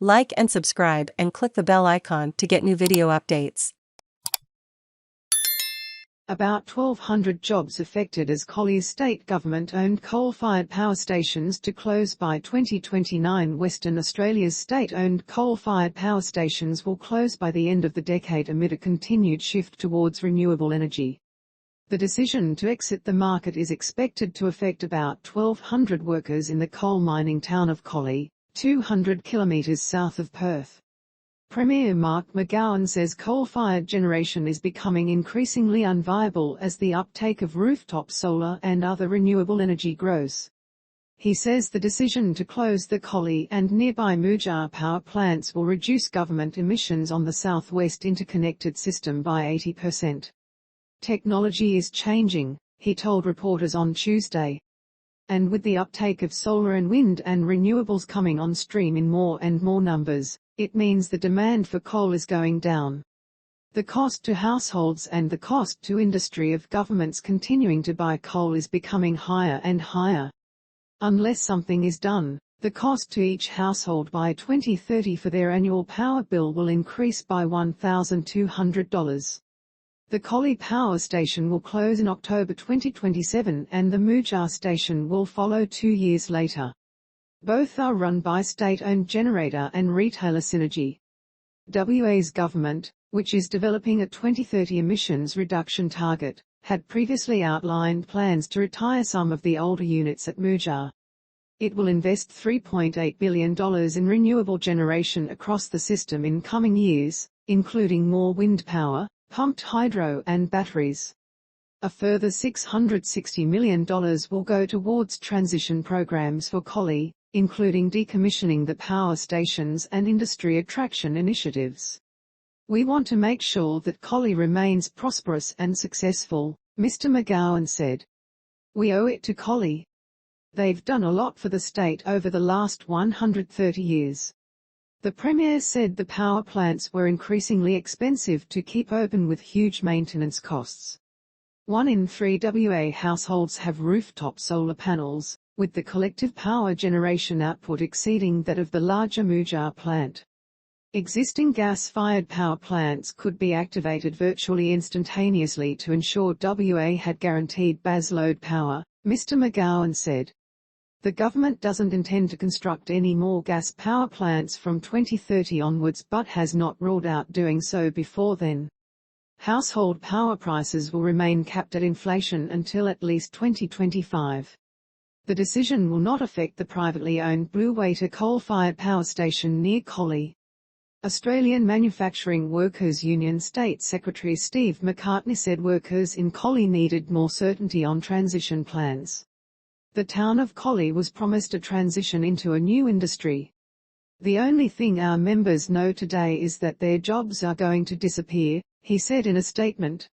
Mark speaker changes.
Speaker 1: Like and subscribe and click the bell icon to get new video updates.
Speaker 2: About 1,200 jobs affected as Collie'S state government-owned coal-fired power stations to close by 2029. Western Australia's state-owned coal-fired power stations will close by the end of the decade amid a continued shift towards renewable energy. The decision to exit the market is expected to affect about 1,200 workers in the coal mining town of Collie, 200 kilometres south of Perth. Premier Mark McGowan says coal-fired generation is becoming increasingly unviable as the uptake of rooftop solar and other renewable energy grows. He says the decision to close the Collie and nearby Muja power plants will reduce government emissions on the southwest interconnected system by 80%. Technology is changing, he told reporters on Tuesday. And with the uptake of solar and wind and renewables coming on stream in more and more numbers, it means the demand for coal is going down. The cost to households and the cost to industry of governments continuing to buy coal is becoming higher and higher. Unless something is done, the cost to each household by 2030 for their annual power bill will increase by $1,200. The Collie power station will close in October 2027 and the Muja station will follow 2 years later. Both are run by state-owned generator and retailer Synergy. WA's government, which is developing a 2030 emissions reduction target, had previously outlined plans to retire some of the older units at Muja. It will invest $3.8 billion in renewable generation across the system in coming years, including more wind power, pumped hydro and batteries. A further $660 million will go towards transition programs for Collie, including decommissioning the power stations and industry attraction initiatives. We want to make sure that Collie remains prosperous and successful, Mr. McGowan said. We owe it to Collie. They've done a lot for the state over the last 130 years. The Premier said the power plants were increasingly expensive to keep open with huge maintenance costs. 1 in 3 WA households have rooftop solar panels, with the collective power generation output exceeding that of the larger Muja plant. Existing gas-fired power plants could be activated virtually instantaneously to ensure WA had guaranteed baseload power, Mr. McGowan said. The government doesn't intend to construct any more gas power plants from 2030 onwards but has not ruled out doing so before then. Household power prices will remain capped at inflation until at least 2025. The decision will not affect the privately owned Bluewater coal-fired power station near Collie. Australian Manufacturing Workers Union State Secretary Steve McCartney said workers in Collie needed more certainty on transition plans. The town of Collie was promised a transition into a new industry. The only thing our members know today is that their jobs are going to disappear, he said in a statement.